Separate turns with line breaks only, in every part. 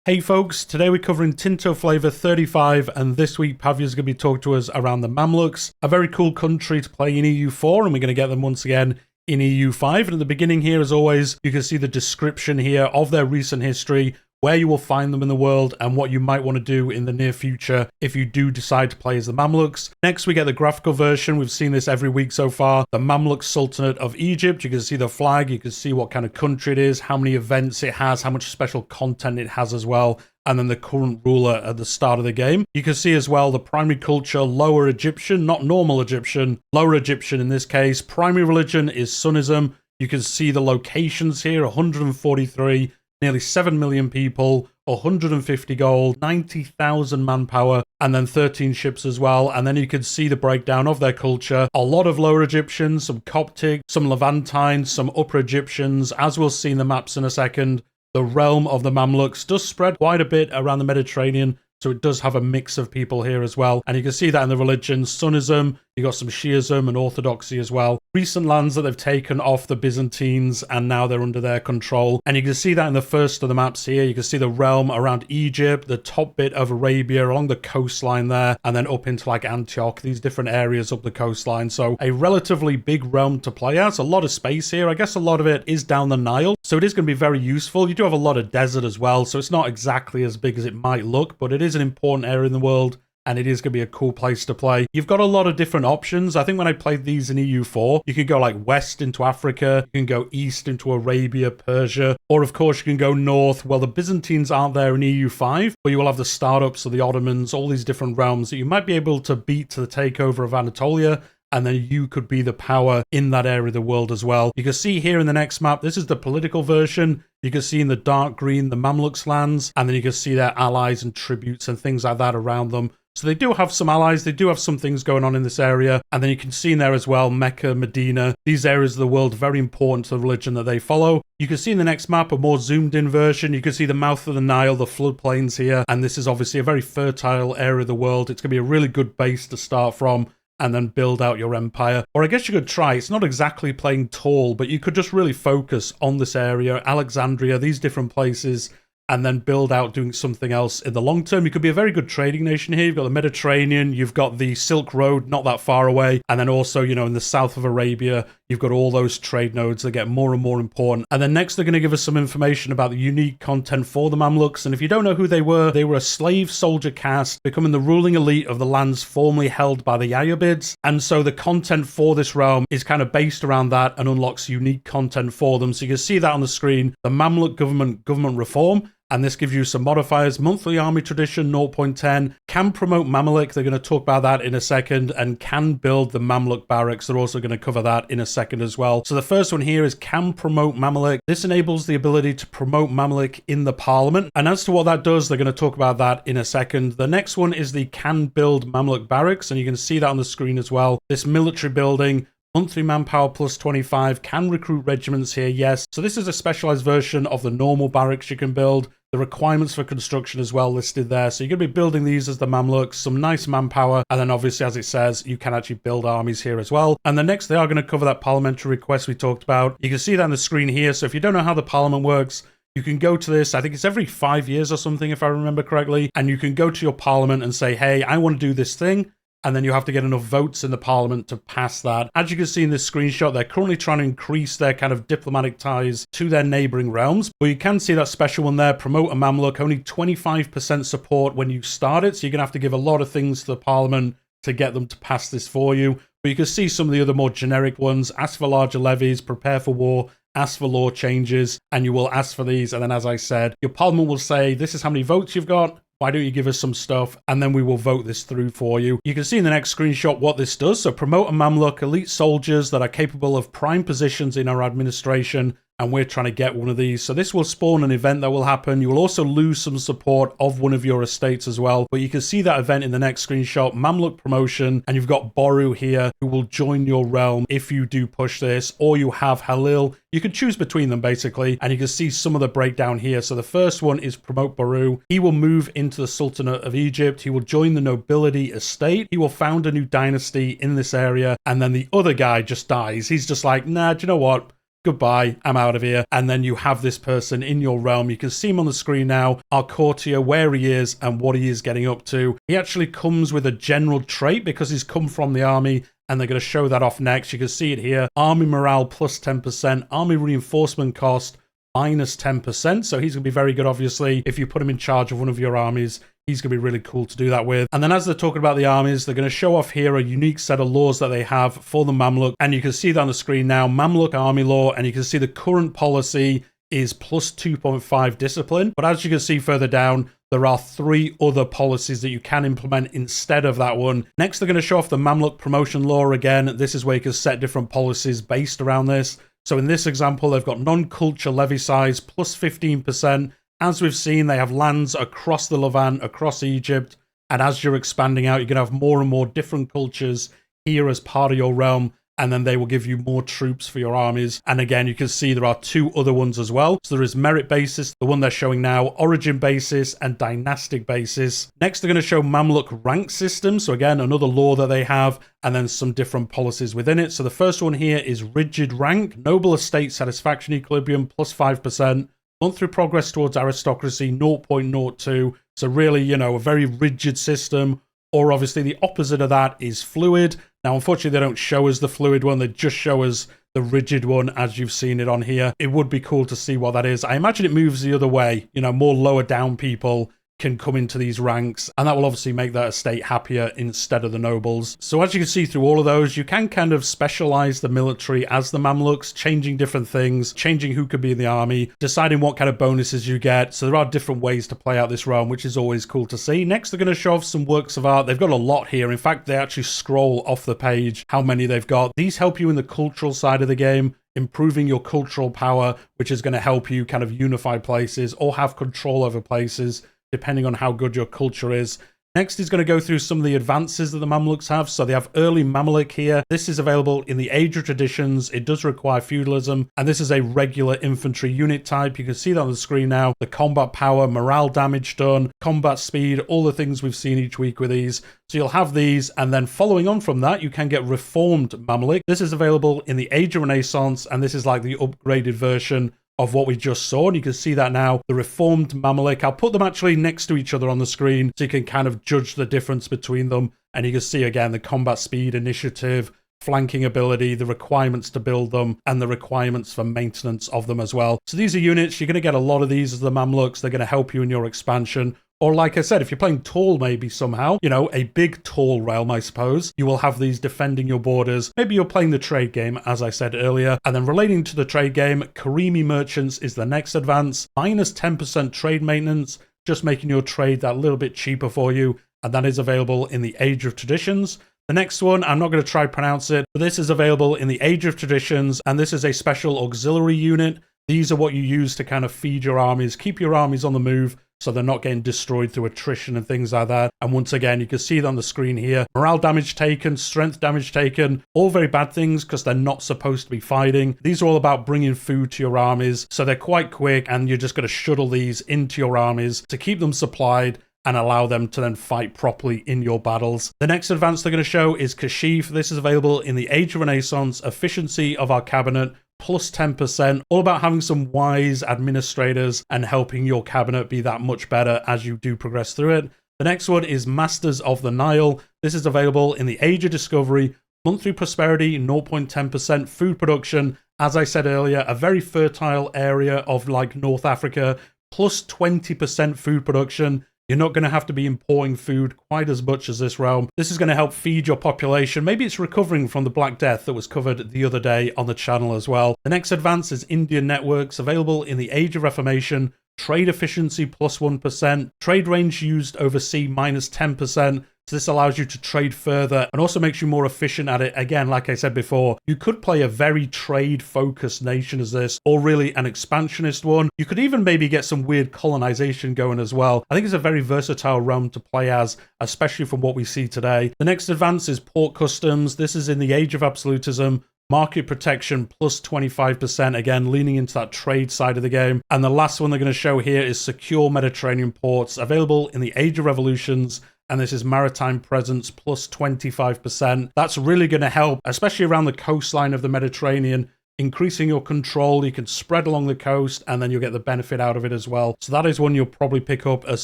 Hey folks, today we're covering Tinto Flavor 35, and this week Pavya's going to be talking to us around the Mamluks, a very cool country to play in EU4, and we're going to get them once again in EU5. And at the beginning here, as always, you can see the description here of their recent history, where you will find them in the world, and what you might want to do in the near future if you do decide to play as the Mamluks. Next, we get the graphical version. We've seen this every week so far. The Mamluk Sultanate of Egypt. You can see the flag. You can see what kind of country it is, how many events it has, how much special content it has as well. And then the current ruler at the start of the game. You can see as well the primary culture, Lower Egyptian, not normal Egyptian, Lower Egyptian in this case. Primary religion is Sunnism. You can see the locations here, 143, nearly 7 million people, 150 gold, 90,000 manpower, and then 13 ships as well. And then you can see the breakdown of their culture. A lot of Lower Egyptians, some Coptic, some Levantine, some Upper Egyptians. As we'll see in the maps in a second, the realm of the Mamluks does spread quite a bit around the Mediterranean, so it does have a mix of people here as well. And you can see that in the religion, Sunnism, you got some Shiism and Orthodoxy as well. Recent lands that they've taken off the Byzantines, and now they're under their control. And you can see that in the first of the maps here. You can see the realm around Egypt, the top bit of Arabia along the coastline there, and then up into like Antioch, these different areas up the coastline. So a relatively big realm to play as. A lot of space here. I guess a lot of it is down the Nile, so it is going to be very useful. You do have a lot of desert as well, so it's not exactly as big as it might look, but it is an important area in the world, and it is going to be a cool place to play. You've got a lot of different options. I think when I played these in EU4, you can go like west into Africa, you can go east into Arabia, Persia, or of course you can go north. Well, the Byzantines aren't there in EU5, but you will have the startups of the Ottomans, all these different realms that you might be able to beat to the takeover of Anatolia, and then you could be the power in that area of the world as well. You can see here in the next map, this is the political version. You can see in the dark green, the Mamluks lands, and then you can see their allies and tributes and things like that around them. So they do have some allies, they do have some things going on in this area. And then you can see in there as well, Mecca, Medina, these areas of the world very important to the religion that they follow. You can see in the next map a more zoomed in version. You can see the mouth of the Nile, the floodplains here. And this is obviously a very fertile area of the world. It's going to be a really good base to start from, and then build out your empire. Or I guess you could try, it's not exactly playing tall, but you could just really focus on this area, Alexandria, these different places, and then build out doing something else in the long term. You could be a very good trading nation here. You've got the Mediterranean, you've got the Silk Road, not that far away. And then also, you know, in the south of Arabia, you've got all those trade nodes that get more and more important. And then next, they're going to give us some information about the unique content for the Mamluks. And if you don't know who they were a slave soldier caste, becoming the ruling elite of the lands formerly held by the Ayyubids. And so the content for this realm is kind of based around that and unlocks unique content for them. So you can see that on the screen, the Mamluk government reform. And this gives you some modifiers. Monthly army tradition, 0.10. Can promote Mamluk. They're going to talk about that in a second. And can build the Mamluk barracks. They're also going to cover that in a second as well. So the first one here is can promote Mamluk. This enables the ability to promote Mamluk in the parliament. And as to what that does, they're going to talk about that in a second. The next one is the can build Mamluk barracks. And you can see that on the screen as well. This military building. Monthly manpower plus 25, can recruit regiments here, yes. So this is a specialized version of the normal barracks you can build. The requirements for construction as well listed there. So you're going to be building these as the Mamluks, some nice manpower. And then obviously, as it says, you can actually build armies here as well. And the next, they are going to cover that parliamentary request we talked about. You can see that on the screen here. So if you don't know how the parliament works, you can go to this, I think it's every 5 years or something, if I remember correctly. And you can go to your parliament and say, hey, I want to do this thing. And then you have to get enough votes in the parliament to pass that. As you can see in this screenshot, they're currently trying to increase their kind of diplomatic ties to their neighboring realms. But you can see that special one there, promote a Mamluk, only 25% support when you start it. So you're going to have to give a lot of things to the parliament to get them to pass this for you. But you can see some of the other more generic ones. Ask for larger levies, prepare for war, ask for law changes, and you will ask for these. And then, as I said, your parliament will say, this is how many votes you've got. Why don't you give us some stuff, and then we will vote this through for you. You can see in the next screenshot what this does. So promote a Mamluk, elite soldiers that are capable of prime positions in our administration, and we're trying to get one of these. So this will spawn an event that will happen. You will also lose some support of one of your estates as well. But you can see that event in the next screenshot, Mamluk promotion, and you've got Boru here who will join your realm if you do push this, or you have Halil. You can choose between them basically, and you can see some of the breakdown here. So the first one is promote Boru. He will move into the Sultanate of Egypt. He will join the nobility estate. He will found a new dynasty in this area, and then the other guy just dies. He's just like, nah, do you know what? goodbye, I'm out of here. And then you have this person in your realm. You can see him on the screen now, our courtier, where he is and what he is getting up to. He actually comes with a general trait because he's come from the army, and they're going to show that off next. You can see it here. Army morale plus 10%, army reinforcement cost minus 10%. So he's going to be very good, obviously. If you put him in charge of one of your armies, he's going to be really cool to do that with. And then as they're talking about the armies, they're going to show off here a unique set of laws that they have for the Mamluk. And you can see that on the screen now, Mamluk army law, and you can see the current policy is plus 2.5 discipline. But as you can see further down, there are 3 other policies that you can implement instead of that one. Next, they're going to show off the Mamluk promotion law again. This is where you can set different policies based around this. So in this example, they've got non-culture levy size plus 15%. As we've seen, they have lands across the Levant, across Egypt. And as you're expanding out, you're going to have more and more different cultures here as part of your realm. And then they will give you more troops for your armies. And again, you can see there are 2 other ones as well. So there is merit basis, the one they're showing now, origin basis, and dynastic basis. Next, they're going to show Mamluk rank system. So again, another law that they have, and then some different policies within it. So the first one here is rigid rank, noble estate satisfaction equilibrium plus 5%, monthly progress towards aristocracy 0.02. So really, you know, a very rigid system. Or obviously the opposite of that is fluid. Now, unfortunately, they don't show us the fluid one. They just show us the rigid one as you've seen it on here. It would be cool to see what that is. I imagine it moves the other way. You know, more lower down people can come into these ranks, and that will obviously make that estate happier instead of the nobles. So as you can see through all of those, you can kind of specialize the military as the Mamluks, changing different things, changing who could be in the army, deciding what kind of bonuses you get. So there are different ways to play out this realm, which is always cool to see. Next, they're going to show off some works of art. They've got a lot here. In fact, they actually scroll off the page how many they've got. These help you in the cultural side of the game, improving your cultural power, which is going to help you kind of unify places or have control over places, depending on how good your culture is. Next, he's going to go through some of the advances that the Mamluks have. So they have early Mamluk here. This is available in the Age of Traditions. It does require feudalism, and this is a regular infantry unit type. You can see that on the screen now. The combat power, morale damage done, combat speed, all the things we've seen each week with these. So you'll have these, and then following on from that, you can get Reformed Mamluk. This is available in the Age of Renaissance, and this is like the upgraded version of what we just saw, and you can see that now, the Reformed Mamluk. I'll put them actually next to each other on the screen so you can kind of judge the difference between them, and you can see again the combat speed, initiative, flanking ability, the requirements to build them, and the requirements for maintenance of them as well. So these are units, you're going to get a lot of these as the Mamluks. They're going to help you in your expansion. Or like I said, if you're playing tall maybe somehow, you know, a big tall realm, I suppose, you will have these defending your borders. Maybe you're playing the trade game, as I said earlier. And then relating to the trade game, Karimi Merchants is the next advance. Minus 10% trade maintenance, just making your trade that little bit cheaper for you. And that is available in the Age of Traditions. The next one, I'm not going to try to pronounce it, but this is available in the Age of Traditions. And this is a special auxiliary unit. These are what you use to kind of feed your armies, keep your armies on the move, so they're not getting destroyed through attrition and things like that. And once again, you can see it on the screen here. Morale damage taken, strength damage taken, all very bad things because they're not supposed to be fighting. These are all about bringing food to your armies. So they're quite quick, and you're just going to shuttle these into your armies to keep them supplied and allow them to then fight properly in your battles. The next advance they're going to show is Kashif. This is available in the Age of Renaissance. Efficiency of our cabinet plus 10%, all about having some wise administrators and helping your cabinet be that much better as you do progress through it. The next one is Masters of the Nile. This is available in the Age of Discovery. Monthly prosperity, 0.10%. Food production, as I said earlier, a very fertile area of like North Africa, plus 20% food production. You're not going to have to be importing food quite as much as this realm. This is going to help feed your population. Maybe it's recovering from the Black Death that was covered the other day on the channel as well. The next advance is Indian networks, available in the Age of Reformation. Trade efficiency plus 1%. Trade range used overseas minus 10%. So this allows you to trade further and also makes you more efficient at it. Again, like I said before, you could play a very trade-focused nation as this, or really an expansionist one. You could even maybe get some weird colonization going as well. I think it's a very versatile realm to play as, especially from what we see today. The next advance is port customs. This is in the Age of Absolutism. Market protection plus 25%, again, leaning into that trade side of the game. And the last one they're going to show here is secure Mediterranean ports, available in the Age of Revolutions. And this is maritime presence plus 25%. That's really going to help, especially around the coastline of the Mediterranean, increasing your control. You can spread along the coast and then you'll get the benefit out of it as well. So that is one you'll probably pick up as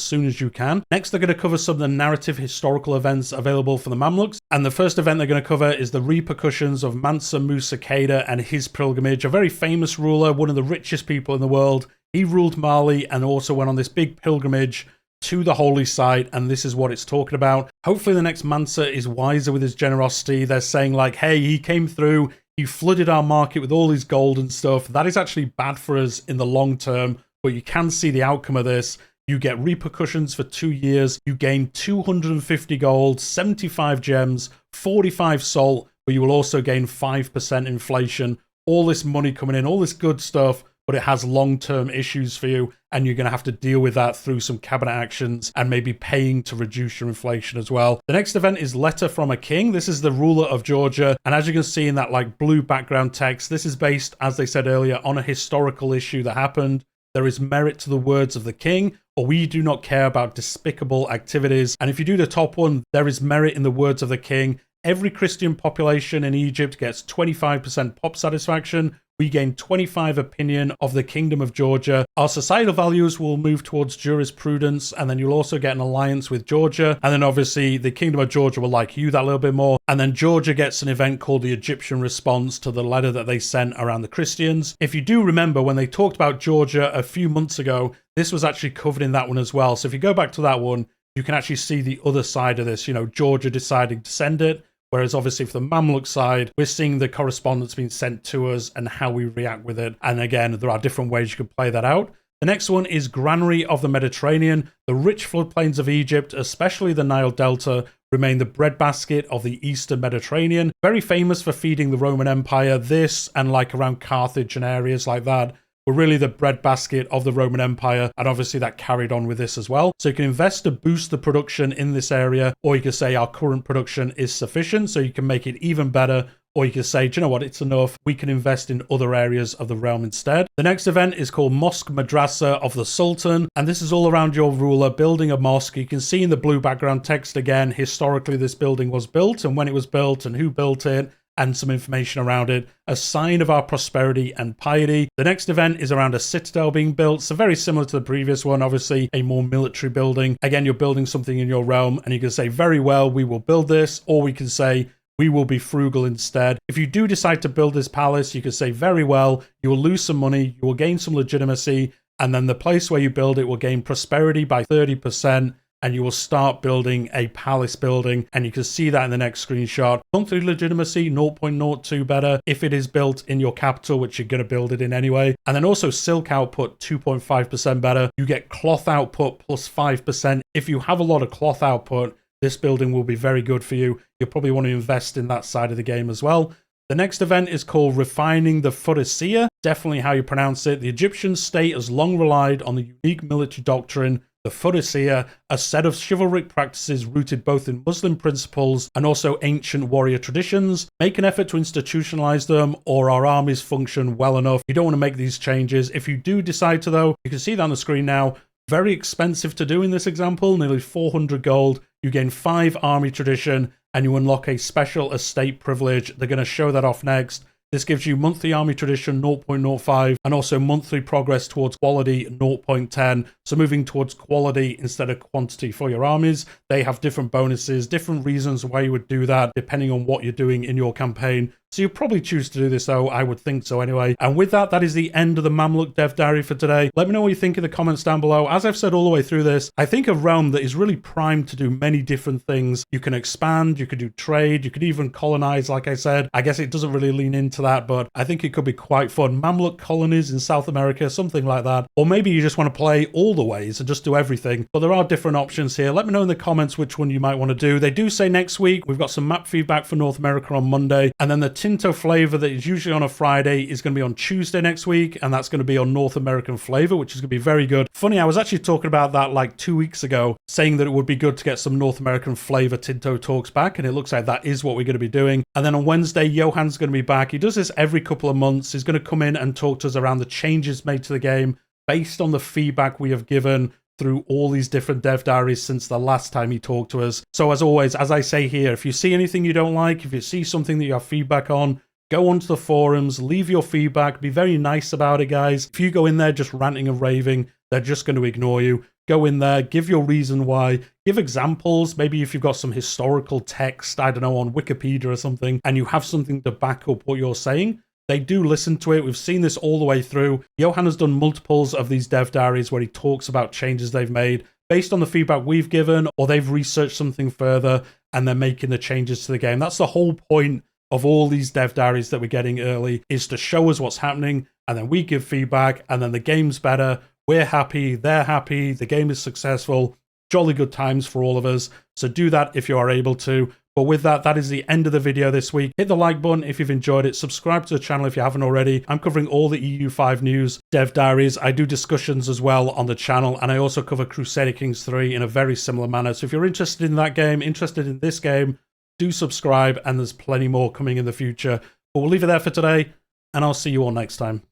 soon as you can. Next, they're going to cover some of the narrative historical events available for the Mamluks. And the first event they're going to cover is the repercussions of Mansa Musa Qaeda and his pilgrimage, a very famous ruler, one of the richest people in the world. He ruled Mali and also went on this big pilgrimage to the holy site, and this is what it's talking about. Hopefully the next Mansa is wiser with his generosity. They're saying like, hey, he came through, he flooded our market with all his gold and stuff. That is actually bad for us in the long term, but you can see the outcome of this. You get repercussions for 2 years. You gain 250 gold, 75 gems, 45 salt, but you will also gain 5% inflation. All this money coming in, all this good stuff, but it has long-term issues for you, and you're going to have to deal with that through some cabinet actions and maybe paying to reduce your inflation as well. The next event is Letter from a King. This is the ruler of Georgia, and as you can see in that like blue background text, this is based, as they said earlier, on a historical issue that happened. There is merit to the words of the king, or we do not care about despicable activities. And if you do the top one, there is merit in the words of the king. Every Christian population in Egypt gets 25% pop satisfaction. We gain 25 opinion of the Kingdom of Georgia. Our societal values will move towards jurisprudence, and then you'll also get an alliance with Georgia. And then obviously the Kingdom of Georgia will like you that little bit more. And then Georgia gets an event called the Egyptian response to the letter that they sent around the Christians. If you do remember when they talked about Georgia a few months ago, this was actually covered in that one as well. So if you go back to that one, you can actually see the other side of this, you know, Georgia deciding to send it. Whereas obviously for the Mamluk side, we're seeing the correspondence being sent to us and how we react with it. And again, there are different ways you can play that out. The next one is Granary of the Mediterranean. The rich floodplains of Egypt, especially the Nile Delta, remain the breadbasket of the Eastern Mediterranean. Very famous for feeding the Roman Empire. This and like around Carthage and areas like that were really the breadbasket of the Roman Empire, and obviously that carried on with this as well. So you can invest to boost the production in this area, or you can say our current production is sufficient, so you can make it even better, or you can say, do you know what, it's enough, we can invest in other areas of the realm instead. The next event is called Mosque Madrasa of the Sultan, and this is all around your ruler building a mosque. You can see in the blue background text again, historically this building was built, and when it was built, and who built it, and some information around it, a sign of our prosperity and piety. The next event is around a citadel being built, so very similar to the previous one, obviously a more military building. Again, you're building something in your realm, and you can say, very well, we will build this, or we can say, we will be frugal instead. If you do decide to build this palace, you can say, very well, you will lose some money, you will gain some legitimacy, and then the place where you build it will gain prosperity by 30%, and you will start building a palace building, and you can see that in the next screenshot. Monthly legitimacy 0.02 better if it is built in your capital, which you're going to build it in anyway. And then also silk output 2.5% better. You get cloth output plus 5%. If you have a lot of cloth output, this building will be very good for you. You'll probably want to invest in that side of the game as well. The next event is called Refining the Fudaysiya, definitely how you pronounce it. The Egyptian state has long relied on the unique military doctrine, the Fudaysiya, a set of chivalric practices rooted both in Muslim principles and also ancient warrior traditions. Make an effort to institutionalize them, or our armies function well enough. You don't want to make these changes. If you do decide to, though, you can see that on the screen now. Very expensive to do in this example, nearly 400 gold. You gain 5 army tradition, and you unlock a special estate privilege. They're going to show that off next. This gives you monthly army tradition 0.05 and also monthly progress towards quality 0.10. So moving towards quality instead of quantity for your armies. They have different bonuses, different reasons why you would do that depending on what you're doing in your campaign. So you probably choose to do this though, I would think so anyway. And with that, that is the end of the Mamluk Dev Diary for today. Let me know what you think in the comments down below. As I've said all the way through this, I think a realm that is really primed to do many different things. You can expand, you could do trade, you could even colonize, like I said. I guess it doesn't really lean into that, but I think it could be quite fun. Mamluk colonies in South America, something like that. Or maybe you just want to play all the ways and just do everything. But there are different options here. Let me know in the comments which one you might want to do. They do say next week, we've got some map feedback for North America on Monday, and then the Tinto Flavor that is usually on a Friday is going to be on Tuesday next week, and that's going to be on North American Flavor, which is going to be very good. Funny, I was actually talking about that like 2 weeks ago, saying that it would be good to get some North American Flavor Tinto talks back, and it looks like that is what we're going to be doing. And then on Wednesday, Johan's going to be back. He does this every couple of months. He's going to come in and talk to us around the changes made to the game based on the feedback we have given through all these different dev diaries since the last time he talked to us. So as always, as I say here, if you see anything you don't like, if you see something that you have feedback on, Go onto the forums, leave your feedback, be very nice about it, guys. If you go in there just ranting and raving, they're just going to ignore you. Go in there, give your reason why, give examples. Maybe if you've got some historical text, I don't know, on Wikipedia or something, and you have something to back up what you're saying, they do listen to it. We've seen this all the way through. Johan has done multiples of these dev diaries where he talks about changes they've made based on the feedback we've given, or they've researched something further and they're making the changes to the game. That's the whole point of all these dev diaries that we're getting early, is to show us what's happening, and then we give feedback, and then the game's better. We're happy, they're happy, the game is successful. Jolly good times for all of us. So do that if you are able to. But with that, that is the end of the video this week. Hit the like button if you've enjoyed it. Subscribe to the channel if you haven't already. I'm covering all the EU5 news, dev diaries. I do discussions as well on the channel, and I also cover Crusader Kings 3 in a very similar manner. So if you're interested in that game, interested in this game, do subscribe, and there's plenty more coming in the future. But we'll leave it there for today, and I'll see you all next time.